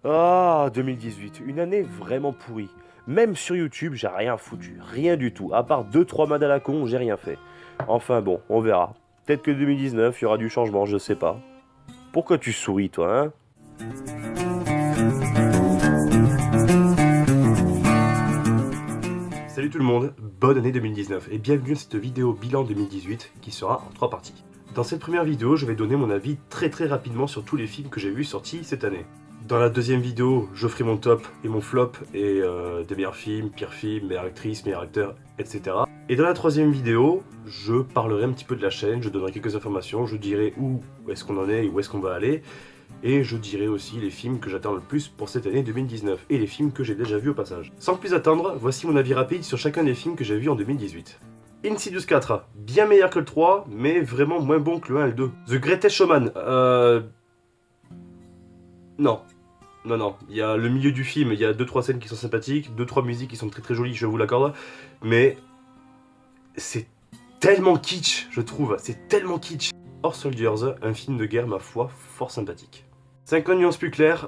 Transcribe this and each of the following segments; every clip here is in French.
Ah, 2018, une année vraiment pourrie. Même sur YouTube, j'ai rien foutu, rien du tout. À part deux trois mads à la con, j'ai rien fait. Enfin bon, on verra. Peut-être que 2019, il y aura du changement, je sais pas. Pourquoi tu souris, toi, hein? Salut tout le monde, bonne année 2019 et bienvenue à cette vidéo bilan 2018 qui sera en 3 parties. Dans cette première vidéo, je vais donner mon avis très rapidement sur tous les films que j'ai vus sortis cette année. Dans la deuxième vidéo, je ferai mon top et mon flop et des meilleurs films, pires films, meilleure actrice, meilleur acteur, etc. Et dans la troisième vidéo, je parlerai un petit peu de la chaîne, je donnerai quelques informations, je dirai où est-ce qu'on en est et où est-ce qu'on va aller. Et je dirai aussi les films que j'attends le plus pour cette année 2019 et les films que j'ai déjà vus au passage. Sans plus attendre, voici mon avis rapide sur chacun des films que j'ai vus en 2018. Insidious 4, bien meilleur que le 3, mais vraiment moins bon que le 1 et le 2. The Greatest Showman, non. Non, il y a le milieu du film, il y a 2-3 scènes qui sont sympathiques, 2-3 musiques qui sont très jolies, je vous l'accorde, mais c'est tellement kitsch, je trouve, c'est tellement kitsch. Or Soldiers, un film de guerre, ma foi, fort sympathique. 50 nuances plus claires,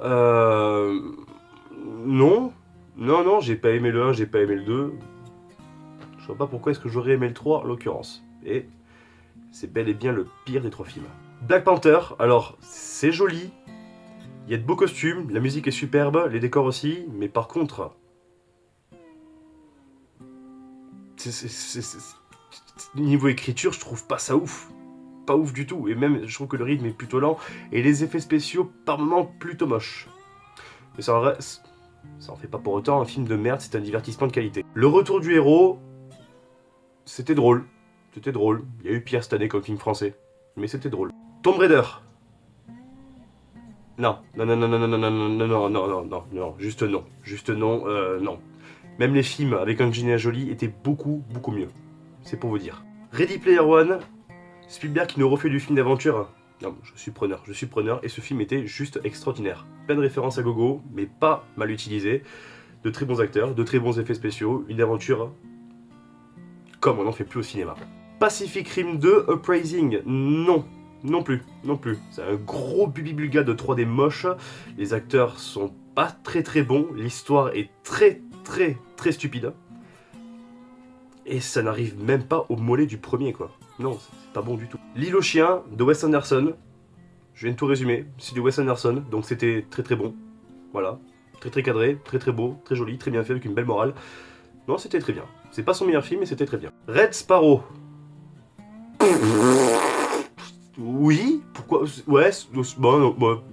non. Non, j'ai pas aimé le 1, j'ai pas aimé le 2. Je vois pas pourquoi est-ce que j'aurais aimé le 3 en l'occurrence. Et c'est bel et bien le pire des 3 films. Black Panther, alors c'est joli, il y a de beaux costumes, la musique est superbe, les décors aussi, mais par contre, niveau écriture, je trouve pas ça ouf. Pas ouf du tout, et même je trouve que le rythme est plutôt lent, et les effets spéciaux par moments plutôt moches. Mais ça en fait pas pour autant un film de merde, c'est un divertissement de qualité. Le retour du héros, c'était drôle. C'était drôle. Il y a eu pire cette année comme film français. Mais c'était drôle. Tomb Raider. Non, non, juste non. Juste non, non. Même les films avec Angelina Jolie étaient beaucoup mieux. C'est pour vous dire. Ready Player One, Spielberg qui nous refait du film d'aventure. Non, je suis preneur, et ce film était juste extraordinaire. Plein de références à gogo, mais pas mal utilisées. De très bons acteurs, de très bons effets spéciaux, une aventure comme on n'en fait plus au cinéma. Pacific Rim 2 Uprising, non. Non plus. C'est un gros bulga de 3D moche, les acteurs sont pas très bons, l'histoire est très stupide. Et ça n'arrive même pas au mollet du premier quoi. Non, c'est pas bon du tout. L'île aux chiens de Wes Anderson, je viens de tout résumer, c'est du Wes Anderson, donc c'était très bon. Voilà. Très cadré, très beau, très joli, très bien fait avec une belle morale. Non, c'était très bien. C'est pas son meilleur film, mais c'était très bien. Red Sparrow. Oui, pourquoi. Ouais, bon, non, bon,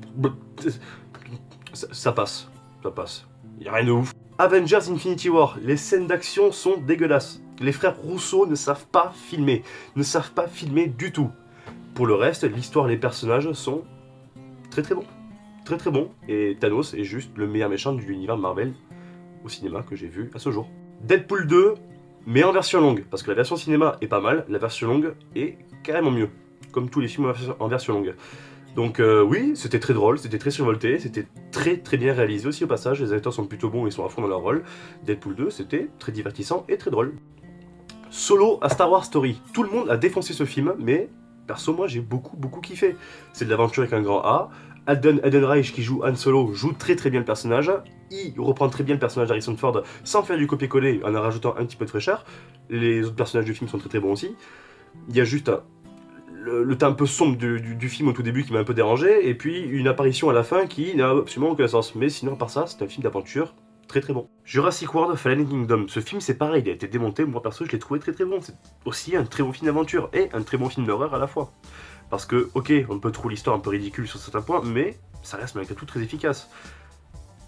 ça passe. Ça passe. Y'a rien de ouf. Avengers Infinity War, les scènes d'action sont dégueulasses. Les frères Rousseau ne savent pas filmer. Ne savent pas filmer du tout. Pour le reste, l'histoire et les personnages sont très bons. Très bons. Et Thanos est juste le meilleur méchant de l'univers Marvel au cinéma que j'ai vu à ce jour. Deadpool 2, mais en version longue. Parce que la version cinéma est pas mal, la version longue est carrément mieux. Comme tous les films en version longue. Donc oui, c'était très drôle, c'était très survolté, c'était très bien réalisé aussi au passage, les acteurs sont plutôt bons, ils sont à fond dans leur rôle. Deadpool 2, c'était très divertissant et très drôle. Solo à Star Wars Story, tout le monde a défoncé ce film, mais perso moi j'ai beaucoup kiffé. C'est de l'aventure avec un grand A, Alden Ehrenreich qui joue Han Solo joue très bien le personnage, il reprend très bien le personnage d'Harrison Ford sans faire du copier-coller en en rajoutant un petit peu de fraîcheur, les autres personnages du film sont très bons aussi. Il y a juste le teint un peu sombre du film au tout début qui m'a un peu dérangé, et puis une apparition à la fin qui n'a absolument aucun sens. Mais sinon, à part ça, c'est un film d'aventure très bon. Jurassic World Fallen Kingdom, ce film c'est pareil, il a été démonté, moi perso je l'ai trouvé très bon. C'est aussi un très bon film d'aventure et un très bon film d'horreur à la fois. Parce que, ok, on peut trouver l'histoire un peu ridicule sur certains points, mais ça reste malgré tout très efficace.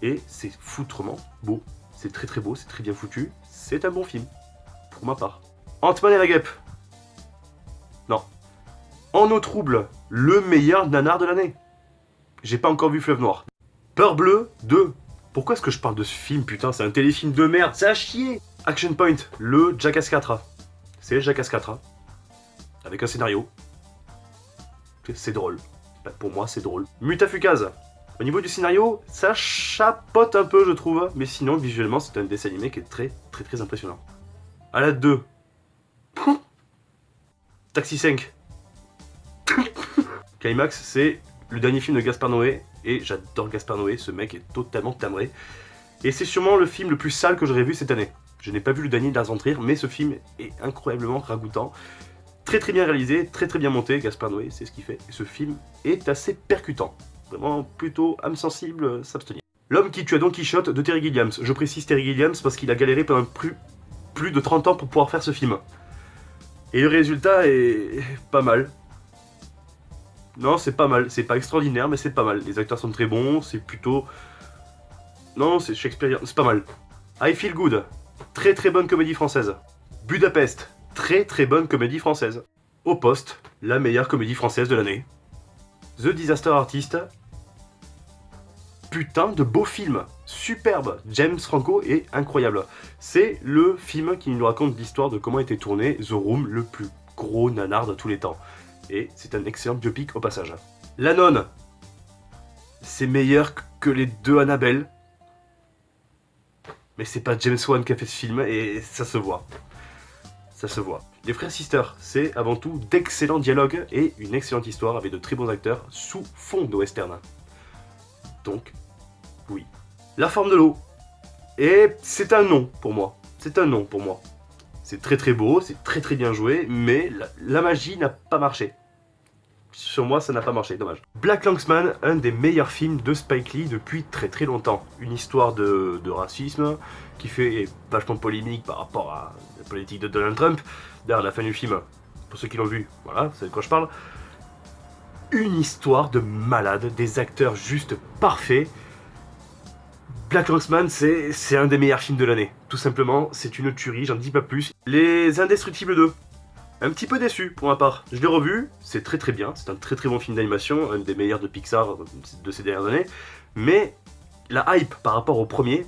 Et c'est foutrement beau, c'est très beau, c'est très bien foutu, c'est un bon film, pour ma part. Ant-Man et la guêpe. Non, en eau trouble, le meilleur nanar de l'année. J'ai pas encore vu Fleuve Noir. Peur bleue 2. Pourquoi est-ce que je parle de ce film, putain? C'est un téléfilm de merde, c'est à chier. Action Point, le Jackass 4. C'est Jackass 4. Avec un scénario. C'est drôle. Pour moi, c'est drôle. Mutafukaz. Au niveau du scénario, ça chapote un peu, je trouve. Mais sinon, visuellement, c'est un dessin animé qui est très impressionnant. Alad 2. Taxi 5. Climax, c'est le dernier film de Gaspard Noé, Et j'adore Gaspard Noé, ce mec est totalement timbré. Et c'est sûrement le film le plus sale que j'aurais vu cette année. Je n'ai pas vu le dernier de Lars von Trier, mais ce film est incroyablement ragoûtant. Très bien réalisé, très bien monté, Gaspard Noé, c'est ce qu'il fait. Et ce film est assez percutant. Vraiment plutôt âme sensible, s'abstenir. L'homme qui tua Don Quichotte de Terry Gilliams. Je précise Terry Gilliams parce qu'il a galéré pendant plus de 30 ans pour pouvoir faire ce film. Et le résultat est pas mal. Non, c'est pas mal. C'est pas extraordinaire, mais c'est pas mal. Les acteurs sont très bons, c'est plutôt... Non, c'est Shakespeare, c'est pas mal. I Feel Good, très bonne comédie française. Budapest, très bonne comédie française. Au Poste, la meilleure comédie française de l'année. The Disaster Artist, putain de beau film, superbe. James Franco est incroyable. C'est le film qui nous raconte l'histoire de comment était tourné The Room, le plus gros nanar de tous les temps. Et c'est un excellent biopic au passage. La Nonne, c'est meilleur que les deux Annabelle. Mais c'est pas James Wan qui a fait ce film et ça se voit. Ça se voit. Les Frères Sisters, c'est avant tout d'excellents dialogues et une excellente histoire avec de très bons acteurs sous fond de western. Donc, oui. La Forme de l'eau. Et c'est un non pour moi. C'est un non pour moi. C'est très beau, c'est très bien joué, mais la magie n'a pas marché. Sur moi, ça n'a pas marché, dommage. Black Landsman, un des meilleurs films de Spike Lee depuis très longtemps. Une histoire de racisme qui fait vachement polémique par rapport à la politique de Donald Trump. D'ailleurs, la fin du film, pour ceux qui l'ont vu, voilà, c'est de quoi je parle. Une histoire de malade, des acteurs juste parfaits. Black Landsman, c'est un des meilleurs films de l'année. Tout simplement, c'est une tuerie, j'en dis pas plus. Les Indestructibles 2. Un petit peu déçu pour ma part. Je l'ai revu, c'est très bien, c'est un très bon film d'animation, un des meilleurs de Pixar de ces dernières années. Mais la hype par rapport au premier,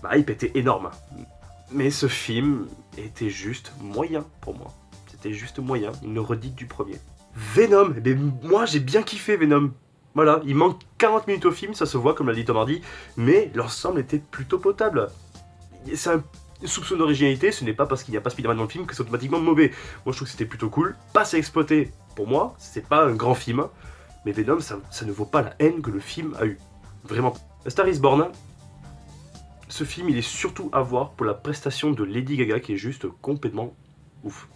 la hype était énorme. Mais ce film était juste moyen pour moi. C'était juste moyen, une redite du premier. Venom, eh bien, moi j'ai bien kiffé Venom. Voilà, il manque 40 minutes au film, ça se voit comme l'a dit Tom Hardy, mais l'ensemble était plutôt potable. C'est un soupçon d'originalité, ce n'est pas parce qu'il n'y a pas Spider-Man dans le film que c'est automatiquement mauvais. Moi je trouve que c'était plutôt cool, pas assez exploité pour moi, c'est pas un grand film, mais Venom ça ne vaut pas la haine que le film a eu. Vraiment. A Star is Born, ce film il est surtout à voir pour la prestation de Lady Gaga qui est juste complètement ouf.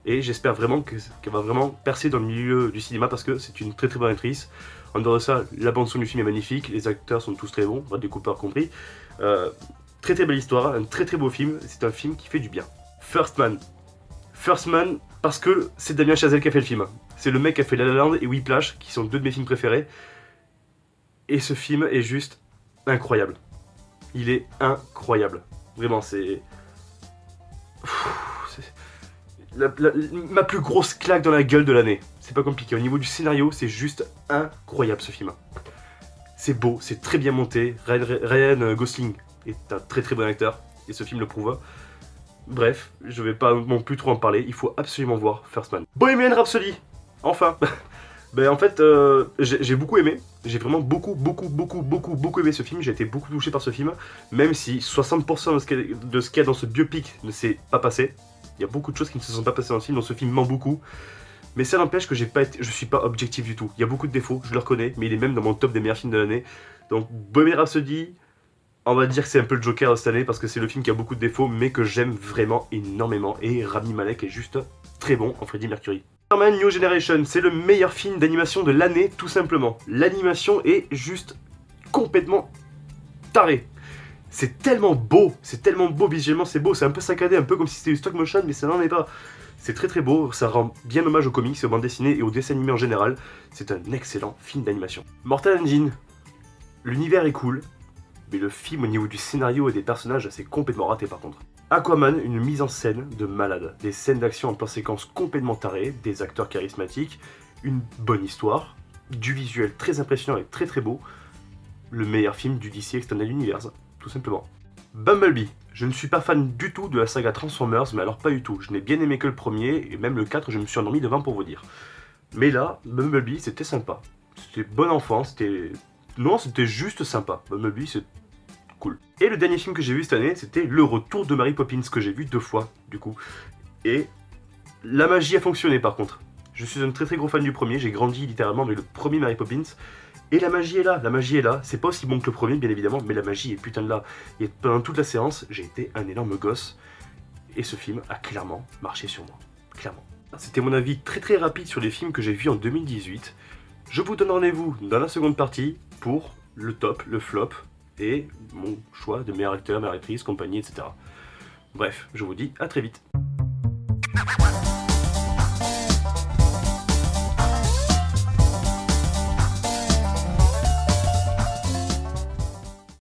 Et j'espère vraiment qu'elle va vraiment percer dans le milieu du cinéma parce que c'est une très bonne actrice. En dehors de ça, la bande son du film est magnifique, les acteurs sont tous très bons, Bradley Cooper compris. Très belle histoire, un très beau film, c'est un film qui fait du bien. First Man. First Man parce que c'est Damien Chazelle qui a fait le film. C'est le mec qui a fait La La Land et Whiplash, qui sont deux de mes films préférés. Et ce film est juste incroyable. Il est incroyable. Vraiment, c'est... ma plus grosse claque dans la gueule de l'année. C'est pas compliqué. Au niveau du scénario, c'est juste incroyable ce film. C'est beau, c'est très bien monté. Ryan Gosling est un très bon acteur. Et ce film le prouve. Bref, je vais pas non plus trop en parler. Il faut absolument voir First Man. Bohemian Rhapsody. Enfin. Ben en fait, j'ai beaucoup aimé. J'ai vraiment beaucoup aimé ce film. J'ai été beaucoup touché par ce film. Même si 60% de ce qu'il y a dans ce biopic ne s'est pas passé. Il y a beaucoup de choses qui ne se sont pas passées dans ce film. Dans ce film ment beaucoup. Mais ça n'empêche que je suis pas objectif du tout. Il y a beaucoup de défauts, je le reconnais. Mais il est même dans mon top des meilleurs films de l'année. Donc Bohemian Rhapsody, on va dire que c'est un peu le Joker de cette année. Parce que c'est le film qui a beaucoup de défauts. Mais que j'aime vraiment énormément. Et Rami Malek est juste très bon en Freddie Mercury. Spider-Man New Generation, c'est le meilleur film d'animation de l'année, tout simplement. L'animation est juste complètement tarée. C'est tellement beau visuellement, c'est beau, c'est un peu saccadé, un peu comme si c'était du stop motion, mais ça n'en est pas. C'est très beau, ça rend bien hommage aux comics, aux bandes dessinées et aux dessins animés en général. C'est un excellent film d'animation. Mortal Engine, l'univers est cool, mais le film au niveau du scénario et des personnages, c'est complètement raté par contre. Aquaman, une mise en scène de malade, des scènes d'action en plan séquence complètement tarées, des acteurs charismatiques, une bonne histoire, du visuel très impressionnant et très beau, le meilleur film du DC Extended Universe, tout simplement. Bumblebee, je ne suis pas fan du tout de la saga Transformers, mais alors pas du tout, je n'ai bien aimé que le premier, et même le 4 je me suis endormi devant pour vous dire. Mais là, Bumblebee c'était sympa, c'était bon enfant, c'était... Non, c'était juste sympa, Bumblebee c'est... cool. Et le dernier film que j'ai vu cette année, c'était Le Retour de Mary Poppins, que j'ai vu 2 fois, du coup. Et la magie a fonctionné, par contre. Je suis un très gros fan du premier, j'ai grandi littéralement avec le premier Mary Poppins, Et la magie est là, c'est pas aussi bon que le premier bien évidemment, mais la magie est putain de là. Et pendant toute la séance, j'ai été un énorme gosse, et ce film a clairement marché sur moi, clairement. C'était mon avis très très rapide sur les films que j'ai vus en 2018. Je vous donne rendez-vous dans la seconde partie pour le top, le flop, et mon choix de meilleur acteur, meilleure actrice, compagnie, etc. Bref, je vous dis à très vite.